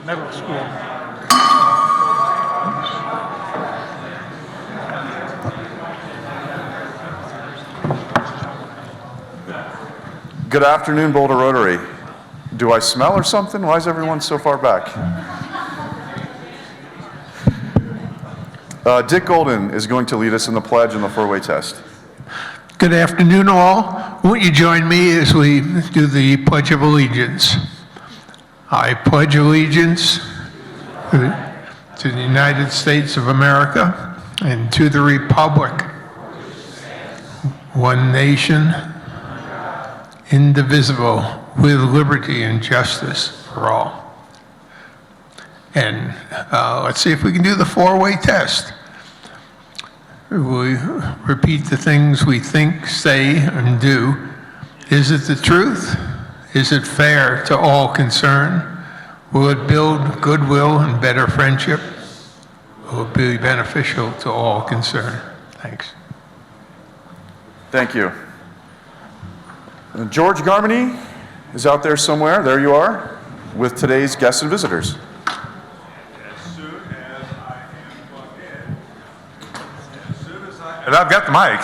middle school. Good afternoon, Boulder Rotary. Do I smell or something? Why is everyone so far back? Dick Golden is going to lead us in the pledge and the four-way test. Good afternoon, all. Won't you join me as we do the Pledge of Allegiance? I pledge allegiance to the United States of America and to the republic, one nation, indivisible, with liberty and justice for all. And let's see if we can do the four-way test. We repeat the things we think, say, and do. Is it the truth? Is it fair to all concerned? Will it build goodwill and better friendship? Will it be beneficial to all concerned? Thanks. Thank you. George Garmany is out there somewhere. There you are, with today's guests and visitors. As soon as I am plugged in, as soon as I... And I've got the mic.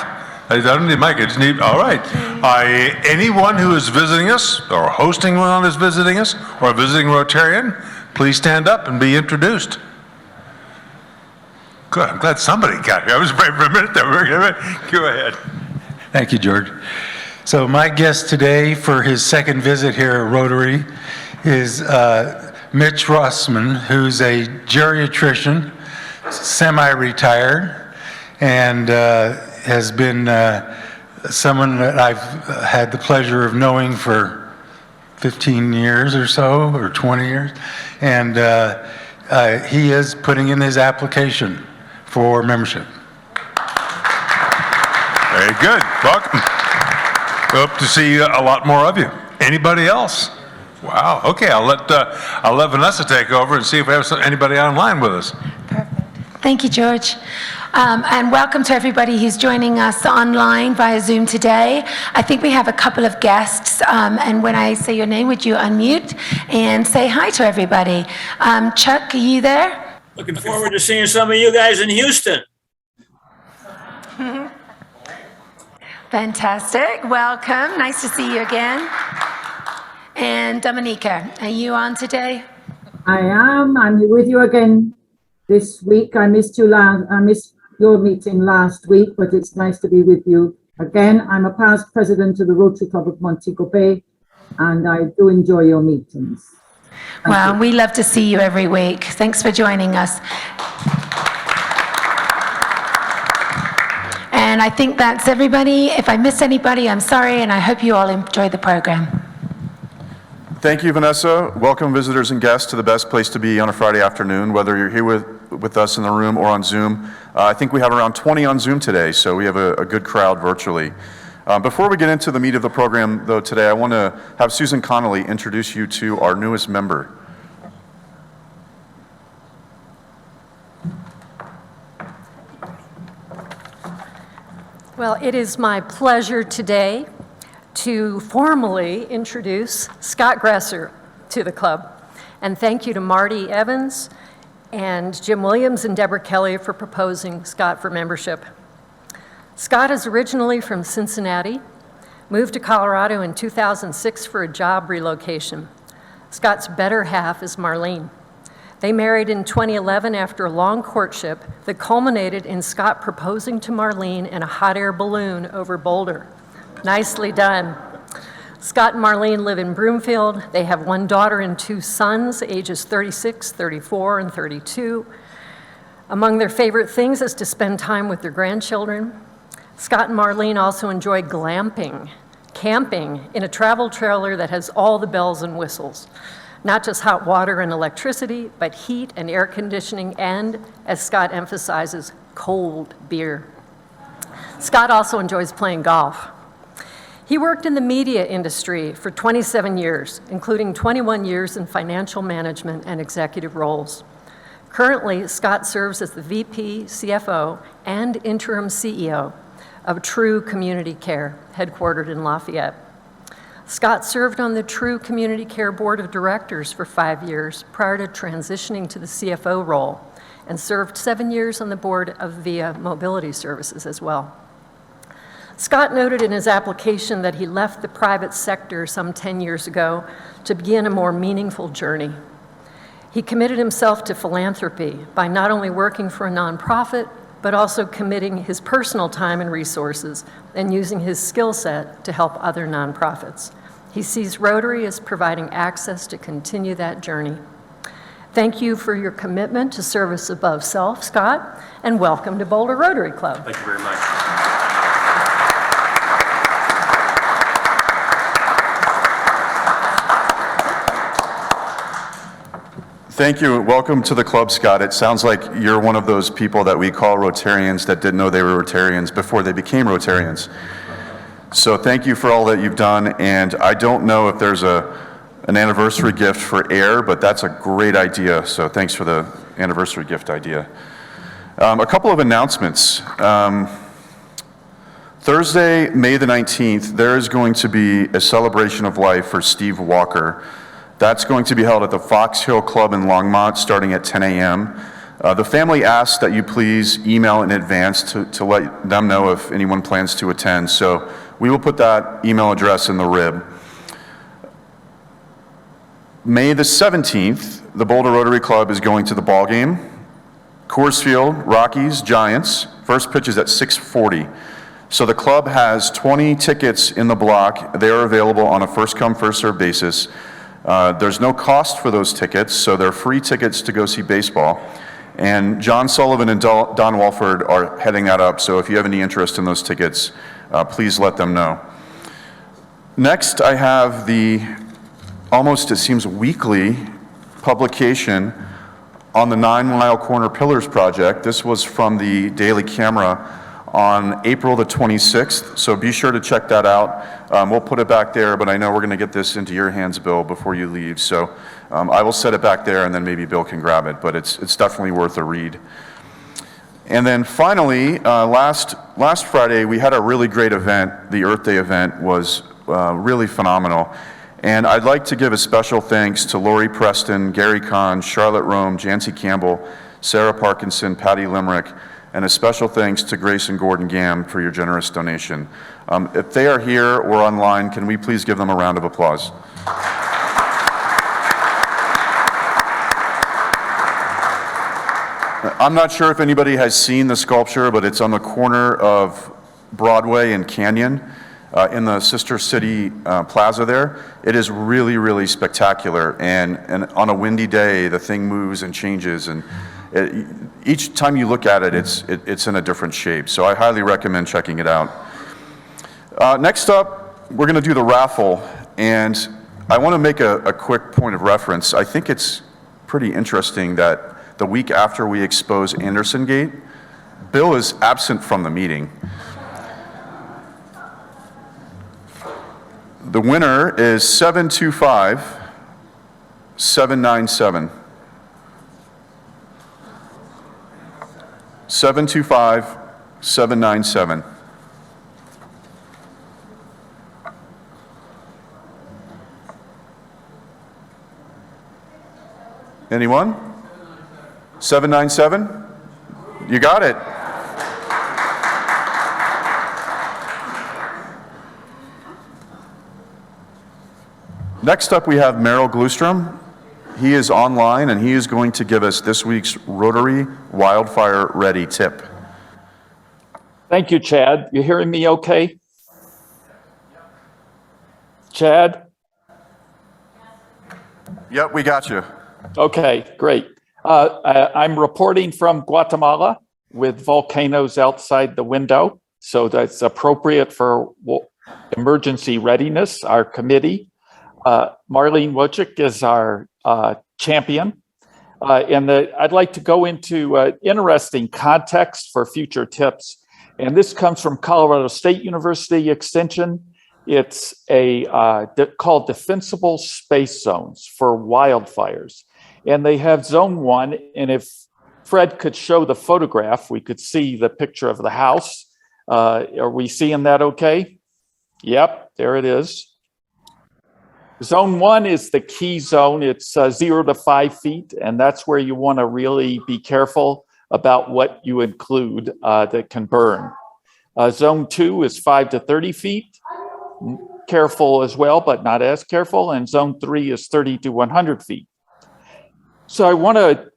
I don't need a mic, I just need, all right. Anyone who is visiting us, or hosting one who is visiting us, or a visiting Rotarian, please stand up and be introduced. Good, I'm glad somebody got here. I was afraid for a minute there. Go ahead. Thank you, George. So my guest today for his second visit here at Rotary is Mitch Rossman, who's a geriatrician, semi-retired, and has been someone that I've had the pleasure of knowing for 15 years or so, or 20 years. And he is putting in his application for membership. Very good, welcome. Hope to see a lot more of you. Anybody else? Wow, okay, I'll let Vanessa take over and see if we have anybody online with us. Perfect. Thank you, George. And welcome to everybody who's joining us online via Zoom today. I think we have a couple of guests, and when I say your name, would you unmute and say hi to everybody? Chuck, are you there? Looking forward to seeing some of you guys in Houston. Fantastic. Welcome. Nice to see you again. And Dominica, are you on today? I am. I'm with you again this week. I missed your meeting last week, but it's nice to be with you again. I'm a past president of the Rotary Club of Montego Bay, and I do enjoy your meetings. Well, we love to see you every week. Thanks for joining us. And I think that's everybody. If I missed anybody, I'm sorry, and I hope you all enjoy the program. Thank you, Vanessa. Welcome, visitors and guests, to the best place to be on a Friday afternoon, whether you're here with us in the room or on Zoom. I think we have around 20 on Zoom today, so we have a good crowd virtually. Before we get into the meat of the program, though, today, I want to have Susan Connolly introduce you to our newest member. Well, it is my pleasure today to formally introduce Scott Gresser to the club. And thank you to Marty Evans and Jim Williams and Deborah Kelly for proposing Scott for membership. Scott is originally from Cincinnati, moved to Colorado in 2006 for a job relocation. Scott's better half is Marlene. They married in 2011 after a long courtship that culminated in Scott proposing to Marlene in a hot air balloon over Boulder. Nicely done. Scott and Marlene live in Broomfield. They have one daughter and two sons, ages 36, 34, and 32. Among their favorite things is to spend time with their grandchildren. Scott and Marlene also enjoy glamping, camping in a travel trailer that has all the bells and whistles. Not just hot water and electricity, but heat and air conditioning and, as Scott emphasizes, cold beer. Scott also enjoys playing golf. He worked in the media industry for 27 years, including 21 years in financial management and executive roles. Currently, Scott serves as the VP, CFO, and interim CEO of True Community Care, headquartered in Lafayette. Scott served on the True Community Care Board of Directors for 5 years prior to transitioning to the CFO role, and served 7 years on the board of VIA Mobility Services as well. Scott noted in his application that he left the private sector some 10 years ago to begin a more meaningful journey. He committed himself to philanthropy by not only working for a nonprofit, but also committing his personal time and resources and using his skill set to help other nonprofits. He sees Rotary as providing access to continue that journey. Thank you for your commitment to service above self, Scott, and welcome to Boulder Rotary Club. Thank you very much. Thank you. Welcome to the club, Scott. It sounds like you're one of those people that we call Rotarians that didn't know they were Rotarians before they became Rotarians. So thank you for all that you've done, and I don't know if there's an anniversary gift for air, but that's a great idea, so thanks for the anniversary gift idea. A couple of announcements. Thursday, May the 19th, there is going to be a celebration of life for Steve Walker. That's going to be held at the Fox Hill Club in Longmont starting at 10 a.m. The family asks that you please email in advance to let them know if anyone plans to attend. So we will put that email address in the rib. May the 17th, the Boulder Rotary Club is going to the ball game. Coors Field, Rockies, Giants. First pitch is at 6:40. So the club has 20 tickets in the block. They are available on a first-come, first-served basis. There's no cost for those tickets, so they're free tickets to go see baseball. And John Sullivan and Don Walford are heading that up, so if you have any interest in those tickets, please let them know. Next, I have the almost, it seems, weekly publication on the 9 Mile Corner Pillars project. This was from the Daily Camera on April the 26th, so be sure to check that out. We'll put it back there, but I know we're going to get this into your hands, Bill, before you leave, so I will set it back there, and then maybe Bill can grab it, but it's definitely worth a read. And then finally, last Friday, we had a really great event. The Earth Day event was really phenomenal, and I'd like to give a special thanks to Lori Preston, Gary Kahn, Charlotte Rome, Jancy Campbell, Sarah Parkinson, Patty Limerick, and a special thanks to Grace and Gordon Gam for your generous donation. If they are here or online, can we please give them a round of applause? I'm not sure if anybody has seen the sculpture, but it's on the corner of Broadway and Canyon in the Sister City Plaza there. It is really, really spectacular, and on a windy day, the thing moves and changes, and each time you look at it, it's in a different shape, so I highly recommend checking it out. Next up, we're going to do the raffle, and I want to make a quick point of reference. I think it's pretty interesting that the week after we expose Anderson Gate, Bill is absent from the meeting. The winner is 725-797. 725-797. Anyone? 797? You got it. Next up, we have Merrill Glustrom. He is online, and he is going to give us this week's Rotary Wildfire Ready tip. Thank you, Chad. You hearing me okay? Chad? Yep, we got you. Okay, great. I'm reporting from Guatemala with volcanoes outside the window, so that's appropriate for emergency readiness, our committee. Marlene Wojcik is our champion. I'd like to go into interesting context for future tips. And this comes from Colorado State University Extension. It's called Defensible Space Zones for Wildfires. And they have Zone 1. And if Fred could show the photograph, we could see the picture of the house. Are we seeing that okay? Yep, there it is. Zone 1 is the key zone. It's 0 to 5 feet, and that's where you want to really be careful about what you include that can burn. Zone 2 is 5 to 30 feet. Careful as well, but not as careful. And Zone 3 is 30 to 100 feet. So I want to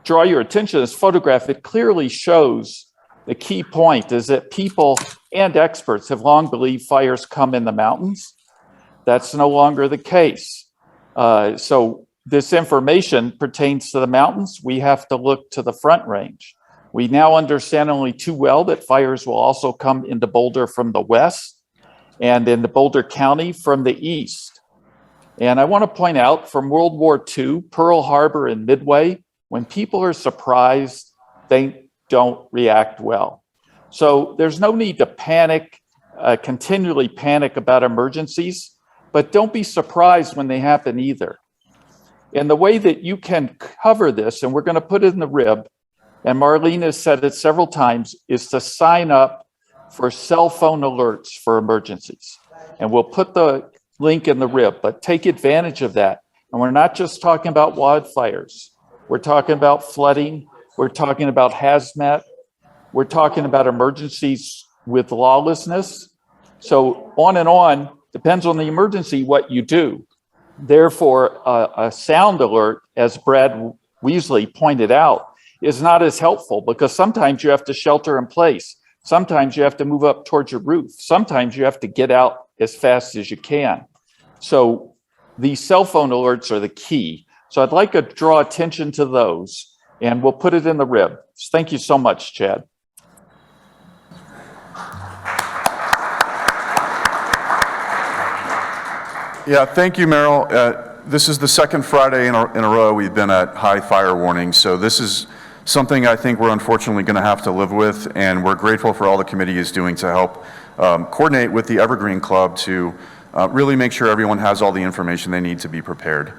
draw your attention to this photograph. It clearly shows the key point is that people and experts have long believed fires come in the mountains. That's no longer the case. So this information pertains to the mountains. We have to look to the Front Range. We now understand only too well that fires will also come into Boulder from the west and into Boulder County from the east. And I want to point out from World War II, Pearl Harbor and Midway, when people are surprised, they don't react well. So there's no need to panic, continually panic about emergencies, but don't be surprised when they happen either. And the way that you can cover this, and we're going to put it in the rib, and Marlene has said it several times, is to sign up for cell phone alerts for emergencies. And we'll put the link in the rib, but take advantage of that. And we're not just talking about wildfires. We're talking about flooding. We're talking about hazmat. We're talking about emergencies with lawlessness. So on and on, depends on the emergency what you do. Therefore, a sound alert, as Brad Weasley pointed out, is not as helpful because sometimes you have to shelter in place. Sometimes you have to move up towards your roof. Sometimes you have to get out as fast as you can. So these cell phone alerts are the key. So I'd like to draw attention to those, and we'll put it in the rib. Thank you so much, Chad. Yeah, thank you, Merrill. This is the second Friday in a row we've been at high fire warning, so this is something I think we're unfortunately going to have to live with, and we're grateful for all the committee is doing to help coordinate with the Evergreen Club to really make sure everyone has all the information they need to be prepared.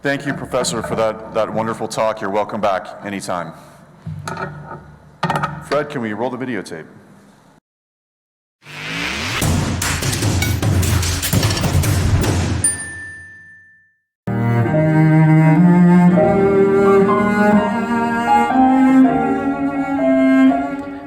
Thank you, Professor, for that wonderful talk. You're welcome back anytime. Fred, can we roll the videotape?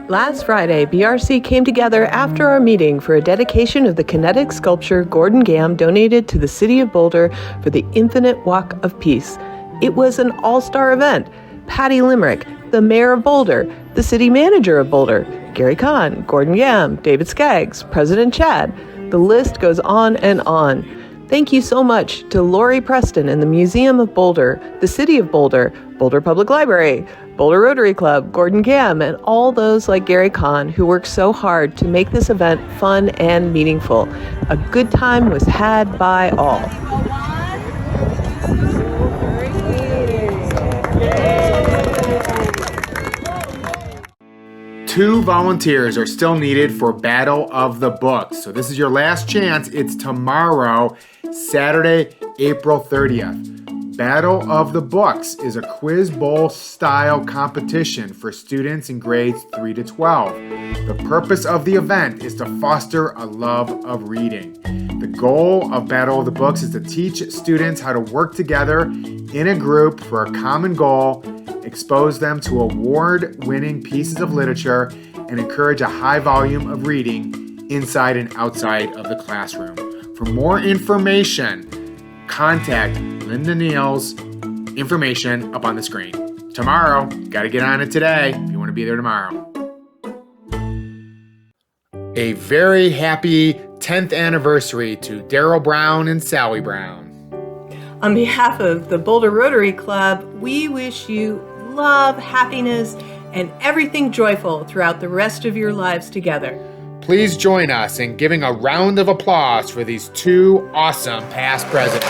Last Friday, BRC came together after our meeting for a dedication of the kinetic sculpture Gordon Gamm donated to the City of Boulder for the Infinite Walk of Peace. It was an all-star event. Patty Limerick, the mayor of Boulder, the city manager of Boulder, Gary Kahn, Gordon Gamm, David Skaggs, President Chad. The list goes on and on. Thank you so much to Lori Preston and the Museum of Boulder, the City of Boulder, Boulder Public Library, Boulder Rotary Club, Gordon Gamm, and all those like Gary Kahn who worked so hard to make this event fun and meaningful. A good time was had by all. Two volunteers are still needed for Battle of the Books. So this is your last chance. It's tomorrow, Saturday, April 30th. Battle of the Books is a quiz bowl style competition for students in grades 3 to 12. The purpose of the event is to foster a love of reading. The goal of Battle of the Books is to teach students how to work together in a group for a common goal, expose them to award-winning pieces of literature, and encourage a high volume of reading inside and outside of the classroom. For more information, contact Linda Neal's information up on the screen. Tomorrow, gotta get on it today if you want to be there tomorrow. A very happy 10th anniversary to Daryl Brown and Sally Brown. On behalf of the Boulder Rotary Club, we wish you love, happiness, and everything joyful throughout the rest of your lives together. Please join us in giving a round of applause for these two awesome past presidents.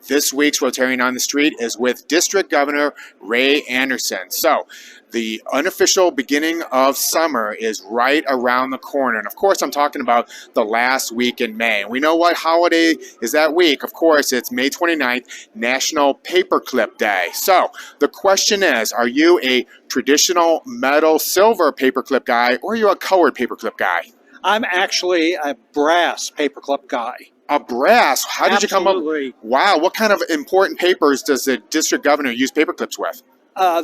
This week's Rotarian on the Street is with District Governor Ray Anderson. So, the unofficial beginning of summer is right around the corner. And of course, I'm talking about the last week in May. And we know what holiday is that week. Of course, it's May 29th, National Paperclip Day. So, the question is, are you a traditional metal silver paperclip guy, or are you a colored paperclip guy? I'm actually a brass paperclip guy. A brass? How did you come up? Wow, what kind of important papers does the district governor use paperclips with?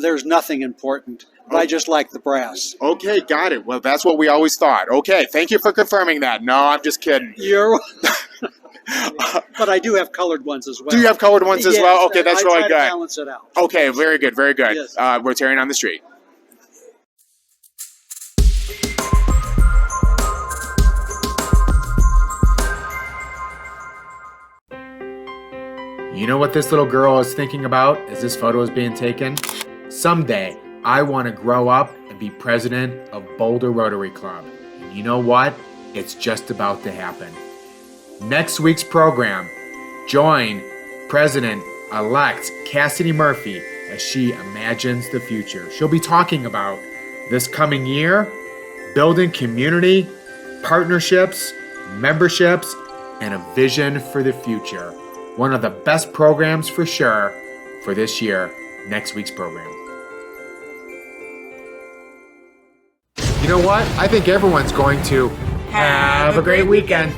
There's nothing important, but I just like the brass. Okay, got it. Well, that's what we always thought. Okay, thank you for confirming that. No, I'm just kidding. You're... But I do have colored ones as well. Do you have colored ones as well? Okay, that's really good. I try to balance it out. Okay, very good, very good. Yes. Rotarian on the Street. You know what this little girl is thinking about as this photo is being taken? Someday, I want to grow up and be president of Boulder Rotary Club. And you know what? It's just about to happen. Next week's program, join President-elect Cassidy Murphy as she imagines the future. She'll be talking about this coming year, building community, partnerships, memberships, and a vision for the future. One of the best programs for sure for this year, next week's program. You know what? I think everyone's going to have a great weekend.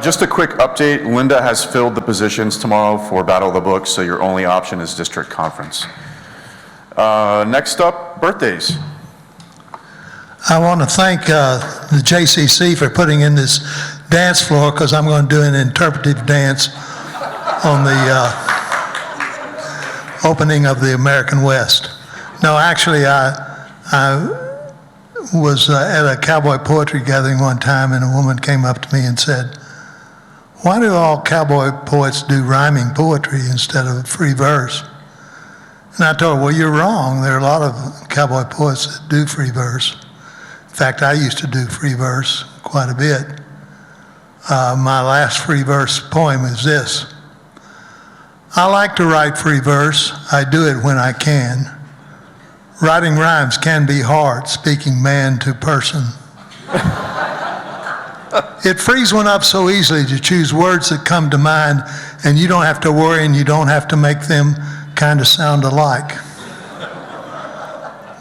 Just a quick update. Linda has filled the positions tomorrow for Battle of the Books, so your only option is district conference. Next up, birthdays. I want to thank the JCC for putting in this dance floor, because I'm going to do an interpretive dance on the opening of the American West. No, actually, I was at a cowboy poetry gathering one time, and a woman came up to me and said, "Why do all cowboy poets do rhyming poetry instead of free verse?" And I told her, "Well, you're wrong. There are a lot of cowboy poets that do free verse. In fact, I used to do free verse quite a bit. My last free verse poem is this: I like to write free verse. I do it when I can. Writing rhymes can be hard, speaking man to person. It frees one up so easily to choose words that come to mind, and you don't have to worry, and you don't have to make them kind of sound alike.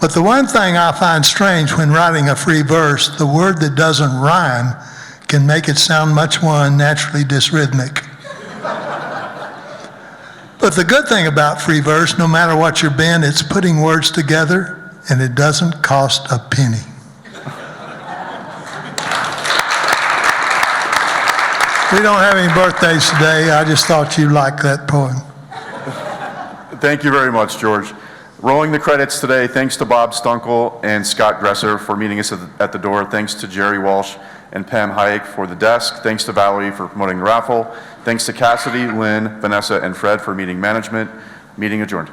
But the one thing I find strange when writing a free verse, the word that doesn't rhyme can make it sound much more unnaturally dysrhythmic. But the good thing about free verse, no matter what your bend, it's putting words together, and it doesn't cost a penny." We don't have any birthdays today. I just thought you'd like that poem. Thank you very much, George. Rolling the credits today, thanks to Bob Stunkel and Scott Gresser for meeting us at the door. Thanks to Jerry Walsh and Pam Hayek for the desk. Thanks to Valerie for promoting the raffle. Thanks to Cassidy, Lynn, Vanessa, and Fred for meeting management. Meeting adjourned.